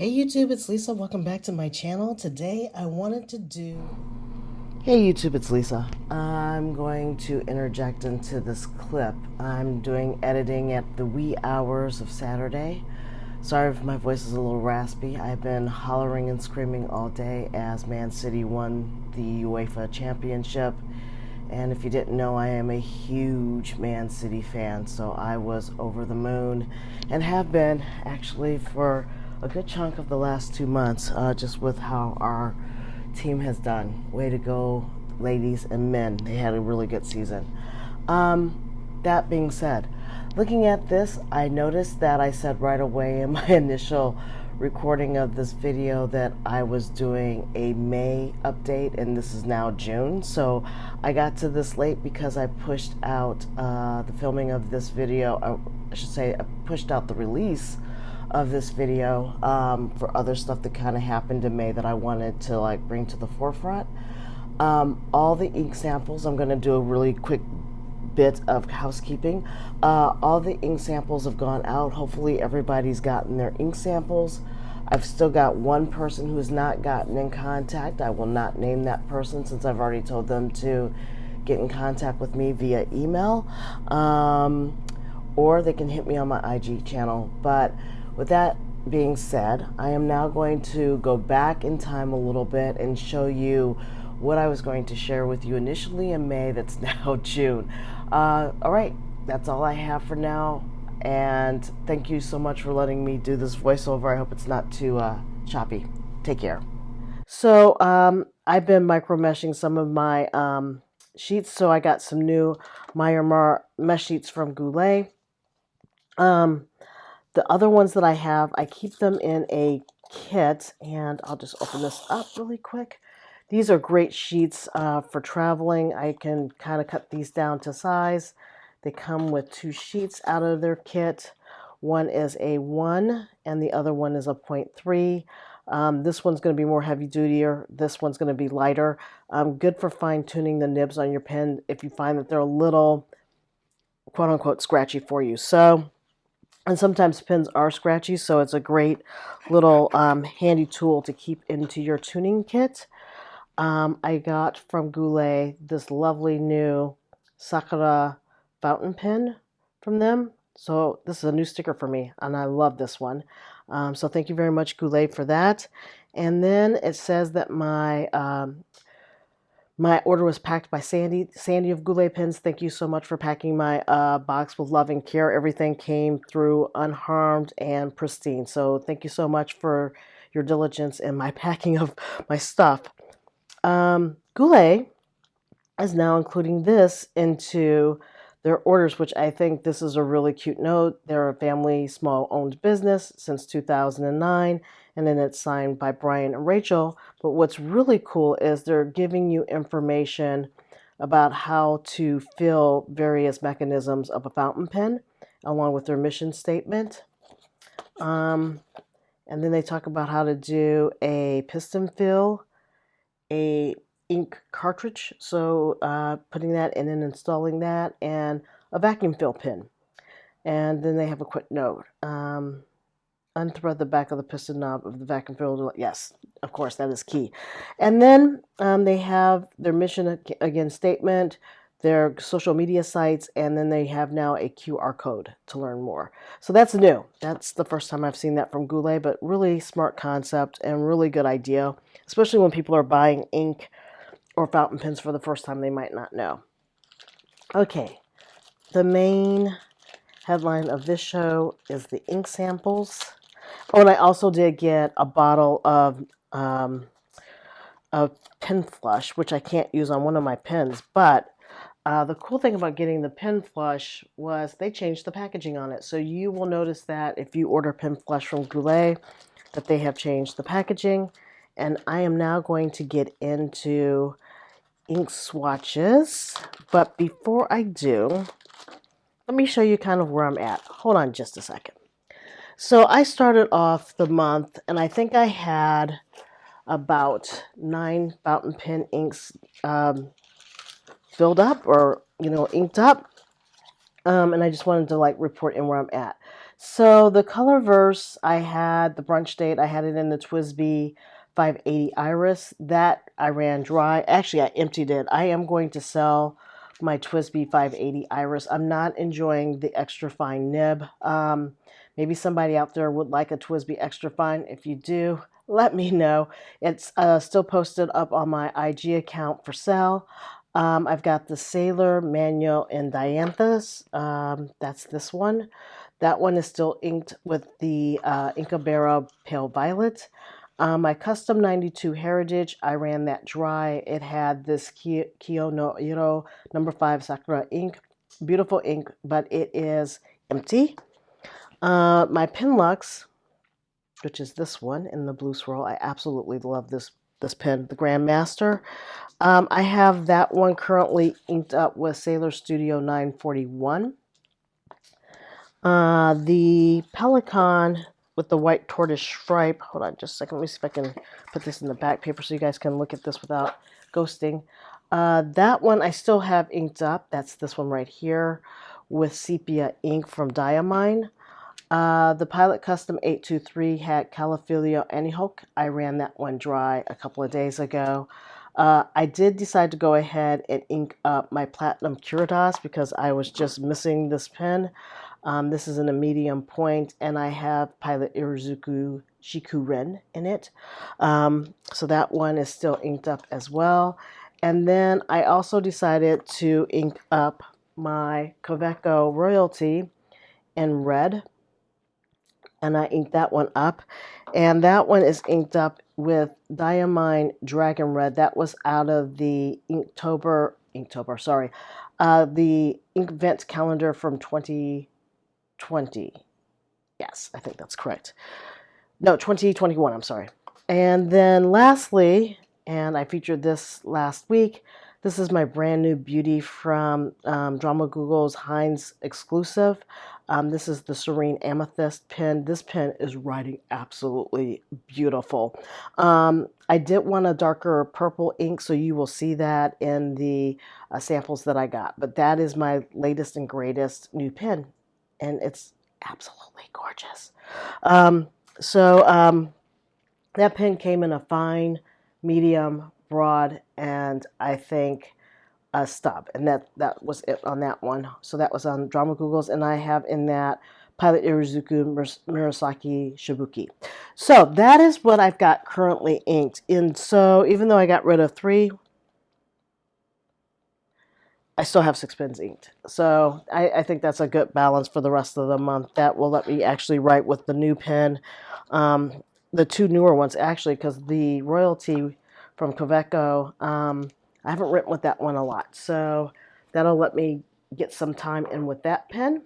Hey YouTube, it's Lisa. Welcome back to my channel. Today I wanted to do... Hey YouTube, it's Lisa. I'm going to interject into this clip. I'm doing editing at the wee hours of Saturday. Sorry if my voice is a little raspy. I've been hollering and screaming all day as Man City won the UEFA Championship. And if you didn't know, I am a huge Man City fan, so I was over the moon and have been actually for a good chunk of the last 2 months, just with how our team has done. Way to go, ladies and men. They had a really good season. That being said, looking at this, I noticed that I said right away in my initial recording of this video that I was doing a May update, and this is now June. So I got to this late because I pushed out the filming of this video. I should say I pushed out the release of this video for other stuff that kind of happened in May that I wanted to bring to the forefront. All the ink samples, I'm going to do a really quick bit of housekeeping. All the ink samples have gone out. Hopefully everybody's gotten their ink samples. I've still got one person who has not gotten in contact. I will not name that person since I've already told them to get in contact with me via email, or they can hit me on my IG channel. But with that being said, I am now going to go back in time a little bit and show you what I was going to share with you initially in May that's now June. All right, that's all I have for now, and thank you so much for letting me do this voiceover. I hope it's not too choppy. Take care. So I've been micro meshing some of my sheets, so I got some new Myanmar mesh sheets from Goulet. The other ones that I have, I keep them in a kit, and I'll just open this up really quick. These are great sheets for traveling. I can kind of cut these down to size. They come with 2 sheets out of their kit. One is a 1 and the other one is a 0.3. This one's going to be more heavy dutier. This one's going to be lighter. Good for fine tuning the nibs on your pen if you find that they're a little quote unquote scratchy for you. And sometimes pens are scratchy, so it's a great little handy tool to keep into your tuning kit. I got from Goulet this lovely new Sakura fountain pen from them. So this is a new sticker for me, and I love this one. So thank you very much, Goulet, for that. And then it says that my order was packed by Sandy. Sandy of Goulet Pens, thank you so much for packing my box with love and care. Everything came through unharmed and pristine. So thank you so much for your diligence in my packing of my stuff. Goulet is now including this into their orders, which I think this is a really cute note. They're a family small-owned business since 2009, and then it's signed by Brian and Rachel. But what's really cool is they're giving you information about how to fill various mechanisms of a fountain pen, along with their mission statement. And then they talk about how to do a piston fill, a ink cartridge, so putting that in and installing that, and a vacuum fill pin. And then they have a quick note. Unthread the back of the piston knob of the vacuum fill. Yes, of course, that is key. And then they have their mission again statement, their social media sites, and then they have now a QR code to learn more. So that's new. That's the first time I've seen that from Goulet, but really smart concept and really good idea, especially when people are buying ink or fountain pens for the first time. They might not know. Okay, the main headline of this show is the ink samples. Oh, and I also did get a bottle of pen flush, which I can't use on one of my pens, but the cool thing about getting the pen flush was they changed the packaging on it. So you will notice that if you order pen flush from Goulet, that they have changed the packaging. And I am now going to get into ink swatches. But before I do, let me show you kind of where I'm at. Hold on just a second. So I started off the month, and I think I had about 9 fountain pen inks filled up or, inked up. And I just wanted to like report in where I'm at. So the color verse, I had the brunch date. I had it in the TWSBI 580 Iris. That I ran dry. Actually, I emptied it. I am going to sell my TWSBI 580 Iris. I'm not enjoying the extra fine nib. Maybe somebody out there would like a TWSBI extra fine. If you do, let me know. It's still posted up on my IG account for sale. I've got the Sailor Manual and Dianthus. That's this one. That one is still inked with the Inkabera Pale Violet. My Custom 92 Heritage, I ran that dry. It had this Kyo no Iro number 5 Sakura ink. Beautiful ink, but it is empty. My Pinlux, which is this one in the blue swirl. I absolutely love this pen, the Grandmaster. I have that one currently inked up with Sailor Studio 941. The Pelican with the white tortoise stripe. Hold on just a second. Let me see if I can put this in the back paper so you guys can look at this without ghosting. That one I still have inked up. That's this one right here with sepia ink from Diamine. The Pilot Custom 823 had Calophyllio Anyhoke. I ran that one dry a couple of days ago. I did decide to go ahead and ink up my Platinum Curadas because I was just missing this pen. This is in a medium point, and I have Pilot Iruzuku Shikuren in it. So that one is still inked up as well. And then I also decided to ink up my Kaweco Royalty in red. And I inked that one up. And that one is inked up with Diamine Dragon Red. That was out of the the Inkvent calendar from 2020. Yes, I think that's correct. No, 2021, I'm sorry. And then lastly, and I featured this last week, this is my brand new beauty from Drama Google's Heinz exclusive. This is the Serene Amethyst pen. This pen is writing absolutely beautiful. I did want a darker purple ink, so you will see that in the samples that I got. But that is my latest and greatest new pen, and it's absolutely gorgeous. So that pen came in a fine, medium, broad, and I think a stub, and that was it on that one. So that was on Drama Google's, and I have in that Pilot Iruzuku Murasaki Shibuki. So that is what I've got currently inked. And so even though I got rid of 3, I still have 6 pens inked. So I think that's a good balance for the rest of the month. That will let me actually write with the new pen. The 2 newer ones, actually, because the Royalty from Kaweco, I haven't written with that one a lot. So that'll let me get some time in with that pen.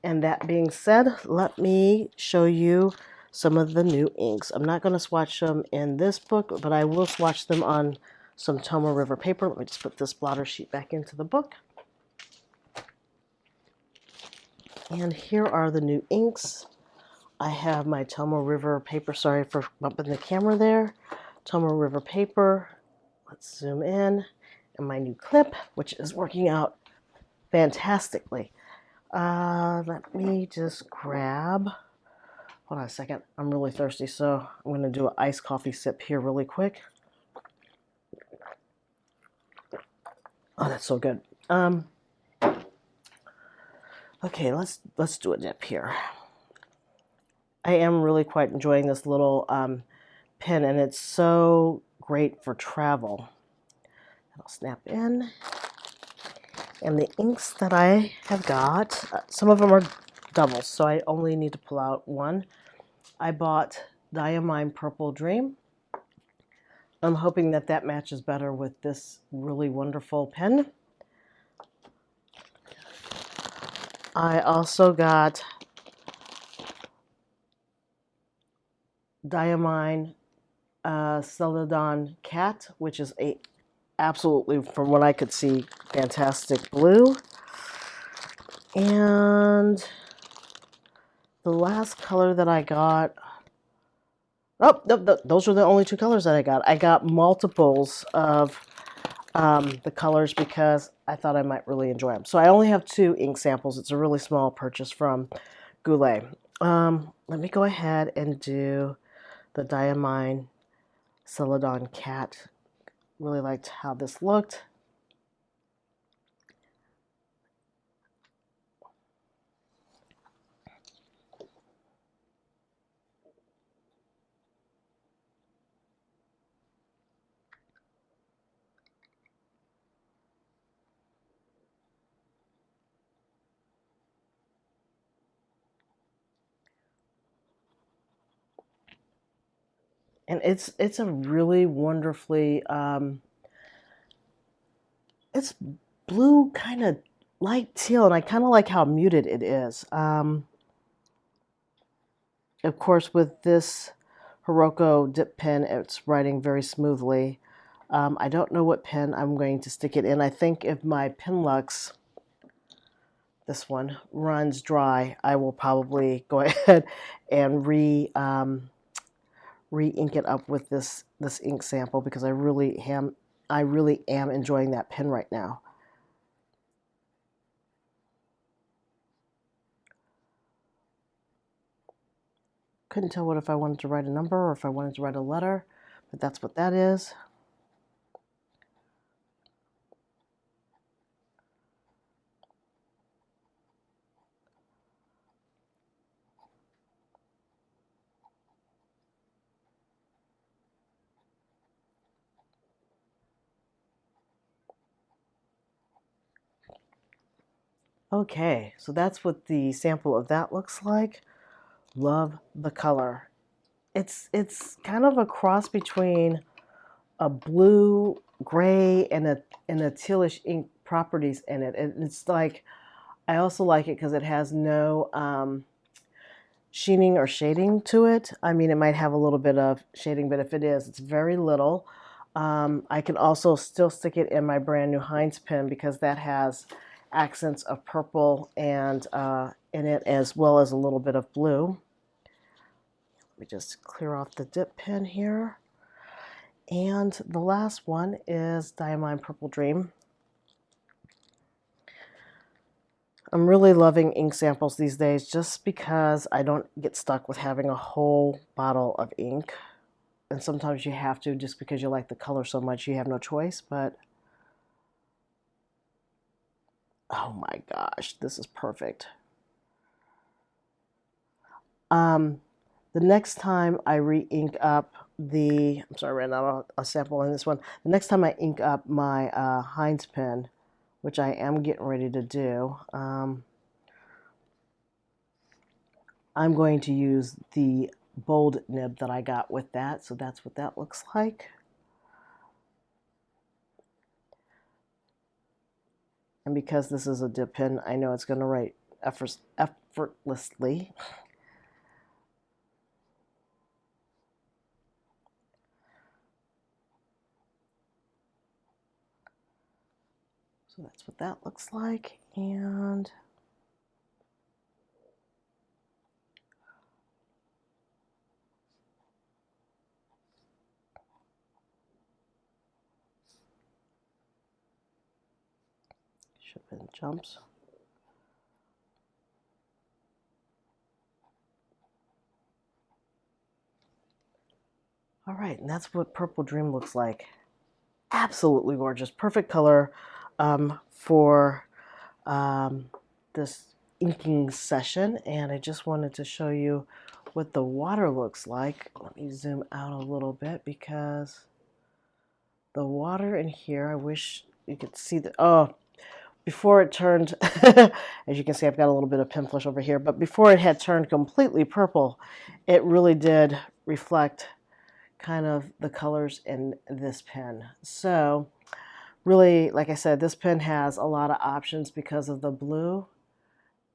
And that being said, let me show you some of the new inks. I'm not going to swatch them in this book, but I will swatch them on some Tomoe River paper. Let me just put this blotter sheet back into the book. And here are the new inks. I have my Tomoe River paper. Sorry for bumping the camera there. Tomoe River paper. Let's zoom in. And my new clip, which is working out fantastically. Let me just grab. Hold on a second. I'm really thirsty, so I'm going to do an iced coffee sip here really quick. Oh, that's so good. Okay, let's do a dip here. I am really quite enjoying this little pen, and it's so great for travel. It'll snap in. And the inks that I have got, some of them are doubles, so I only need to pull out one. I bought Diamine Purple Dream. I'm hoping that that matches better with this really wonderful pen. I also got Diamine Celadon Cat, which is a absolutely, from what I could see, fantastic blue. And the last color that I got, those were the only 2 colors that I got. I got multiples of the colors because I thought I might really enjoy them. So I only have 2 ink samples. It's a really small purchase from Goulet. Let me go ahead and do the Diamine Celadon Cat. Really liked how this looked. And it's a really wonderfully it's blue, kind of light teal, and I kind of like how muted it is. Of course, with this Hiroko dip pen, it's writing very smoothly. I don't know what pen I'm going to stick it in. I think if my Penlux, this one, runs dry, I will probably go ahead and re-ink it up with this ink sample, because I really am enjoying that pen right now. Couldn't tell what if I wanted to write a number or if I wanted to write a letter, but that's what that is. Okay, so that's what the sample of that looks like. Love the color. It's kind of a cross between a blue, gray, and a tealish ink properties in it. And it's like, I also like it because it has no sheening or shading to it. I mean, it might have a little bit of shading, but if it is, it's very little. I can also still stick it in my brand new Heinz pen because that has accents of purple and in it, as well as a little bit of blue. Let me just clear off the dip pen here. And the last one is Diamine Purple Dream. I'm really loving ink samples these days just because I don't get stuck with having a whole bottle of ink. And sometimes you have to, just because you like the color so much, you have no choice. But oh my gosh, this is perfect. The next time I re-ink up the, I'm sorry, I ran out of a sample in this one. The next time I ink up my Heinz pen, which I am getting ready to do, I'm going to use the bold nib that I got with that. So that's what that looks like. And because this is a dip pen, I know it's going to write effortlessly. So that's what that looks like. And should have been jumps. All right, and that's what Purple Dream looks like. Absolutely gorgeous, perfect color for this inking session. And I just wanted to show you what the water looks like. Let me zoom out a little bit because the water in here, I wish you could see the, oh, before it turned, as you can see, I've got a little bit of pen flush over here, but before it had turned completely purple, it really did reflect kind of the colors in this pen. So really, like I said, this pen has a lot of options because of the blue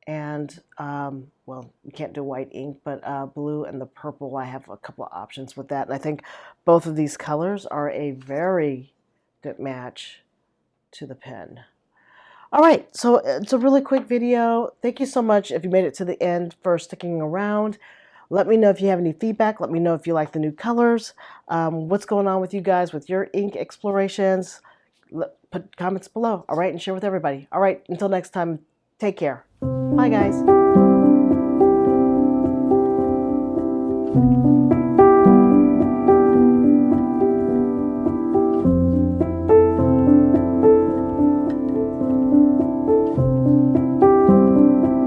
and, well, you can't do white ink, but blue and the purple, I have a couple of options with that. And I think both of these colors are a very good match to the pen. All right, so it's a really quick video. Thank you so much if you made it to the end for sticking around. Let me know if you have any feedback. Let me know if you like the new colors. What's going on with you guys with your ink explorations. put comments below, all right, and share with everybody. All right, until next time, take care. Bye, guys.